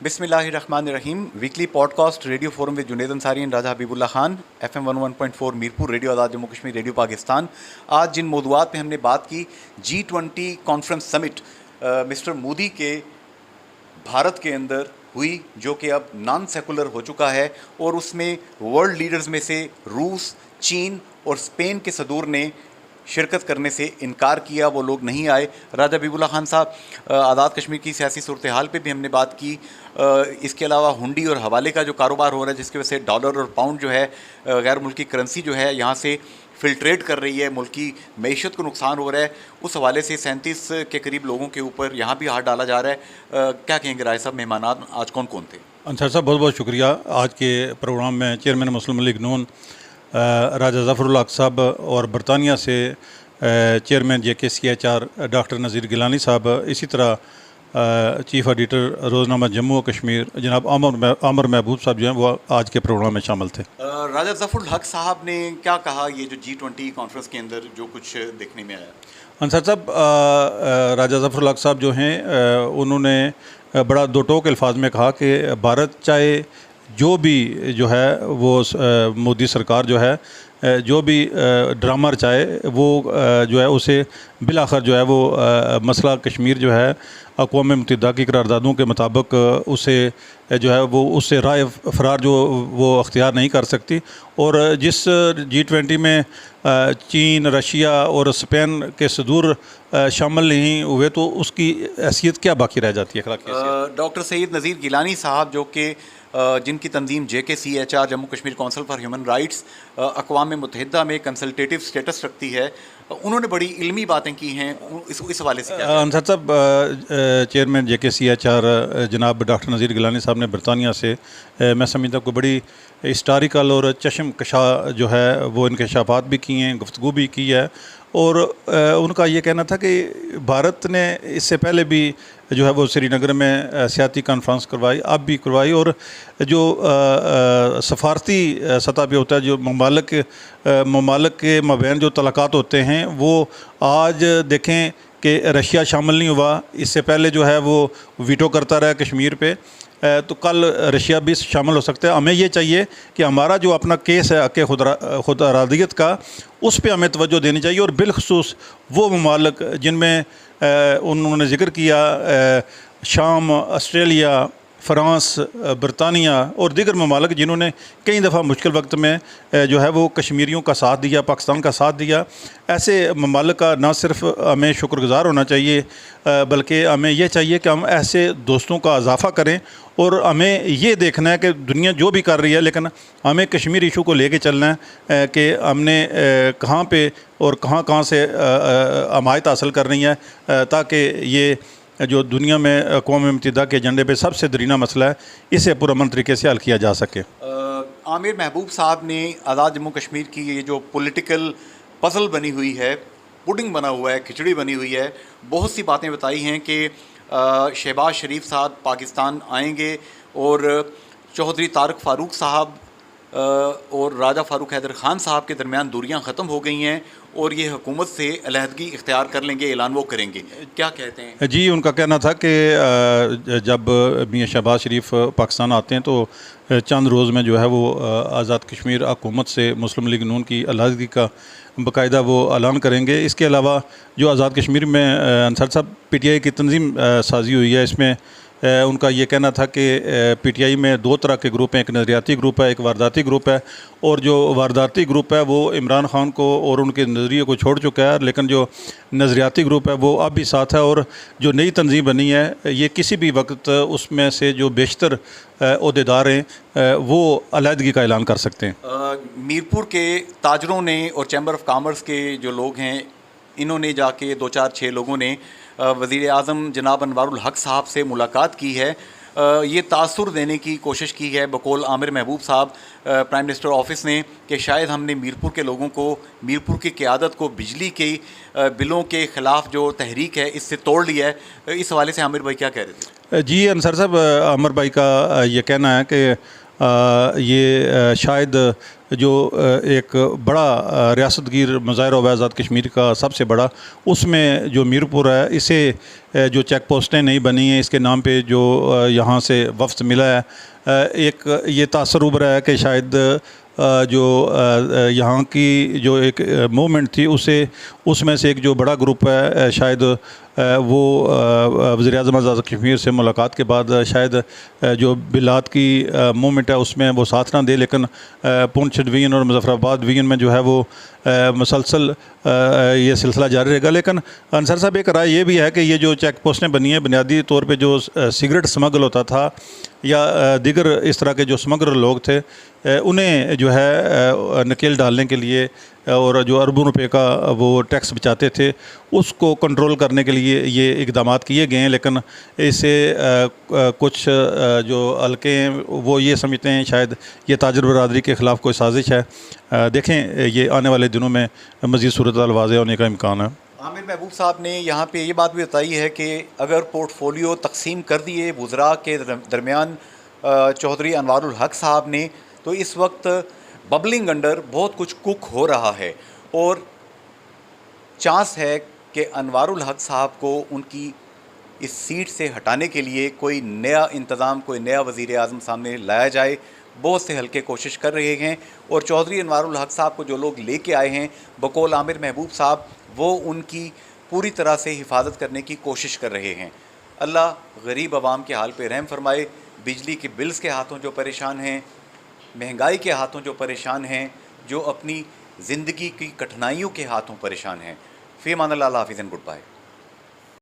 بسم اللہ الرحمن الرحیم. Weekly podcast radio forum with Junaid Ansari and Raja Habib Ullah Khan, FM 101.4 Mirpur radio Azad Jammu Kashmir radio Pakistan. آج جن موضوعات پہ ہم نے بات کی, G20 کانفرنس سمٹ مسٹر مودی کے بھارت کے اندر ہوئی, جو کہ اب نان سیکولر ہو چکا ہے, اور اس میں ورلڈ لیڈرز میں سے روس, چین اور اسپین کے صدور نے شرکت کرنے سے انکار کیا, وہ لوگ نہیں آئے. راجہ حبیب اللہ خان صاحب, آزاد کشمیر کی سیاسی صورتحال پہ بھی ہم نے بات کی. اس کے علاوہ ہنڈی اور حوالے کا جو کاروبار ہو رہا ہے, جس کی وجہ سے ڈالر اور پاؤنڈ جو ہے, غیر ملکی کرنسی جو ہے یہاں سے فلٹریٹ کر رہی ہے, ملکی معیشت کو نقصان ہو رہا ہے. اس حوالے سے 37 کے قریب لوگوں کے اوپر یہاں بھی ہاتھ ڈالا جا رہا ہے. کیا کہیں گے رائے صاحب, مہمانات آج کون کون تھے؟ انصار صاحب بہت بہت شکریہ. آج کے پروگرام میں چیئرمین مسلم لیگ نون راجہ ظفر الحق صاحب اور برطانیہ سے chairman JKCHR doctor Nazir Gilani صاحب, اسی طرح چیف ایڈیٹر روزنامہ جموں و کشمیر جناب عامر محبوب صاحب جو ہیں وہ آج کے پروگرام میں شامل تھے. راجہ ظفر الحق صاحب نے کیا کہا یہ جو G20 کانفرنس کے اندر جو کچھ دیکھنے میں آیا؟ انصار صاحب, راجہ ظفر الحق صاحب جو ہیں انہوں نے بڑا دو ٹوک الفاظ میں کہا کہ بھارت چاہے جو بھی جو ہے وہ مودی سرکار جو ہے جو بھی ڈرامہ رچائے وہ جو ہے اسے بالآخر جو ہے وہ مسئلہ کشمیر جو ہے اقوام متحدہ کی قراردادوں کے مطابق اسے جو ہے وہ اس سے رائے فرار جو وہ اختیار نہیں کر سکتی. اور جس G20 میں چین, رشیا اور اسپین کے صدور شامل نہیں ہوئے تو اس کی حیثیت کیا باقی رہ جاتی ہے اخلاقی حیثیت؟ ڈاکٹر سید نذیر گیلانی صاحب, جو کہ جن کی تنظیم JKCHR Jammu Kashmir council for human rights اقوام متحدہ میں کنسلٹیٹیو سٹیٹس رکھتی ہے, انہوں نے بڑی علمی باتیں کی ہیں. اس حوالے سے انصار صاحب, چیئرمین JKCHR جناب ڈاکٹر نذیر گیلانی صاحب نے برطانیہ سے میں سمجھتا ہوں کہ بڑی ہسٹوریکل اور چشم کشا جو ہے وہ انکشافات بھی کی ہیں, گفتگو بھی کی ہے. اور ان کا یہ کہنا تھا کہ بھارت نے اس سے پہلے بھی جو ہے وہ سری نگر میں سیاسی کانفرنس کروائی, اب بھی کروائی, اور جو سفارتی سطح پہ ہوتا ہے, جو ممالک کے مابین جو تعلقات ہوتے ہیں, وہ آج دیکھیں کہ رشیا شامل نہیں ہوا, اس سے پہلے جو ہے وہ ویٹو کرتا رہا کشمیر پہ, تو کل رشیا بھی شامل ہو سکتا ہے. ہمیں یہ چاہیے کہ ہمارا جو اپنا کیس ہے کہ خود ارادیت کا, اس پہ ہمیں توجہ دینی چاہیے, اور بالخصوص وہ ممالک جن میں انہوں نے ذکر کیا شام, آسٹریلیا, فرانس, برطانیہ اور دیگر ممالک جنہوں نے کئی دفعہ مشکل وقت میں جو ہے وہ کشمیریوں کا ساتھ دیا, پاکستان کا ساتھ دیا. ایسے ممالک کا نہ صرف ہمیں شکر گزار ہونا چاہیے بلکہ ہمیں یہ چاہیے کہ ہم ایسے دوستوں کا اضافہ کریں, اور ہمیں یہ دیکھنا ہے کہ دنیا جو بھی کر رہی ہے لیکن ہمیں کشمیر ایشو کو لے کے چلنا ہے کہ ہم نے کہاں پہ اور کہاں سے حمایت حاصل کرنی ہے, تاکہ یہ جو دنیا میں اقوام متحدہ کے ایجنڈے پہ سب سے درینہ مسئلہ ہے اسے پرامن طریقے سے حل کیا جا سکے. عامر محبوب صاحب نے آزاد جموں کشمیر کی یہ جو پولیٹیکل پزل بنی ہوئی ہے, پڈنگ بنا ہوا ہے, کھچڑی بنی ہوئی ہے, بہت سی باتیں بتائی ہیں کہ شہباز شریف صاحب پاکستان آئیں گے, اور چودھری طارق فاروق صاحب اور راجہ فاروق حیدر خان صاحب کے درمیان دوریاں ختم ہو گئی ہیں, اور یہ حکومت سے علیحدگی اختیار کر لیں گے, اعلان وہ کریں گے. کیا کہتے ہیں؟ جی, ان کا کہنا تھا کہ جب میاں شہباز شریف پاکستان آتے ہیں تو چند روز میں جو ہے وہ آزاد کشمیر حکومت سے مسلم لیگ نون کی علیحدگی کا باقاعدہ وہ اعلان کریں گے. اس کے علاوہ جو آزاد کشمیر میں انصار صاحب PTI کی تنظیم سازی ہوئی ہے, اس میں ان کا یہ کہنا تھا کہ PTI میں دو طرح کے گروپ ہیں, ایک نظریاتی گروپ ہے, ایک وارداتی گروپ ہے, اور جو وارداتی گروپ ہے وہ عمران خان کو اور ان کے نظریے کو چھوڑ چکا ہے, لیکن جو نظریاتی گروپ ہے وہ اب بھی ساتھ ہے, اور جو نئی تنظیم بنی ہے یہ کسی بھی وقت اس میں سے جو بیشتر عہدیدار ہیں وہ علیحدگی کا اعلان کر سکتے ہیں. میرپور کے تاجروں نے اور چیمبر آف کامرس کے جو لوگ ہیں, انہوں نے جا کے 2-4-6 لوگوں نے وزیر اعظم جناب انوار الحق صاحب سے ملاقات کی ہے. یہ تاثر دینے کی کوشش کی ہے بقول عامر محبوب صاحب پرائم منسٹر آفس نے کہ شاید ہم نے میرپور کے لوگوں کو, میرپور کی قیادت کو بجلی کے بلوں کے خلاف جو تحریک ہے اس سے توڑ لیا ہے. اس حوالے سے عامر بھائی کیا کہہ رہے تھے؟ جی انصار صاحب, عامر بھائی کا یہ کہنا ہے کہ یہ شاید جو ایک بڑا ریاست گیر مظاہرہ و آزاد کشمیر کا سب سے بڑا، اس میں جو میر پور ہے، اسے جو چیک پوسٹیں نہیں بنی ہیں، اس کے نام پہ جو یہاں سے وفد ملا ہے، ایک یہ تاثر ابھرا ہے کہ شاید جو یہاں کی جو ایک موومنٹ تھی اس میں سے ایک جو بڑا گروپ ہے، شاید وہ وزیر اعظم آزاد کشمیر سے ملاقات کے بعد شاید جو بلاد کی موومنٹ ہے اس میں وہ ساتھ نہ دے، لیکن پونچھ ڈویژن اور مظفر آباد ڈویژن میں جو ہے وہ مسلسل یہ سلسلہ جاری رہے گا۔ لیکن انصر صاحب ایک رائے یہ بھی ہے کہ یہ جو چیک پوسٹیں بنی ہیں، بنیادی طور پہ جو سگریٹ سمگل ہوتا تھا یا دیگر اس طرح کے جو سمگلر لوگ تھے، انہیں جو ہے نکیل ڈالنے کے لیے اور جو اربوں روپے کا وہ ٹیکس بچاتے تھے، اس کو کنٹرول کرنے کے لیے یہ اقدامات کیے گئے ہیں۔ لیکن اس سے کچھ جو حلقے ہیں وہ یہ سمجھتے ہیں شاید یہ تاجر برادری کے خلاف کوئی سازش ہے۔ دیکھیں یہ آنے والے دنوں میں مزید صورتحال واضح ہونے کا امکان ہے۔ عامر محبوب صاحب نے یہاں پہ یہ بات بھی بتائی ہے کہ اگر پورٹ فولیو تقسیم کر دیے وزراء کے درمیان چودھری انوار الحق صاحب نے، تو اس وقت ببلنگ انڈر بہت کچھ کک ہو رہا ہے، اور چانس ہے کہ انوار الحق صاحب کو ان کی اس سیٹ سے ہٹانے کے لیے کوئی نیا انتظام، کوئی نیا وزیر اعظم سامنے لایا جائے۔ بہت سے حلقے کوشش کر رہے ہیں، اور چودھری انوار الحق صاحب کو جو لوگ لے کے آئے ہیں بقول عامر محبوب صاحب، وہ ان کی پوری طرح سے حفاظت کرنے کی کوشش کر رہے ہیں۔ اللہ غریب عوام کے حال پہ رحم فرمائے، بجلی کے بلز کے ہاتھوں جو پریشان ہیں، مہنگائی کے ہاتھوں جو پریشان ہیں، جو اپنی زندگی کی کٹھنائیوں کے ہاتھوں پریشان ہیں۔ فی امان اللہ، حافظ اینڈ گڈ بائے۔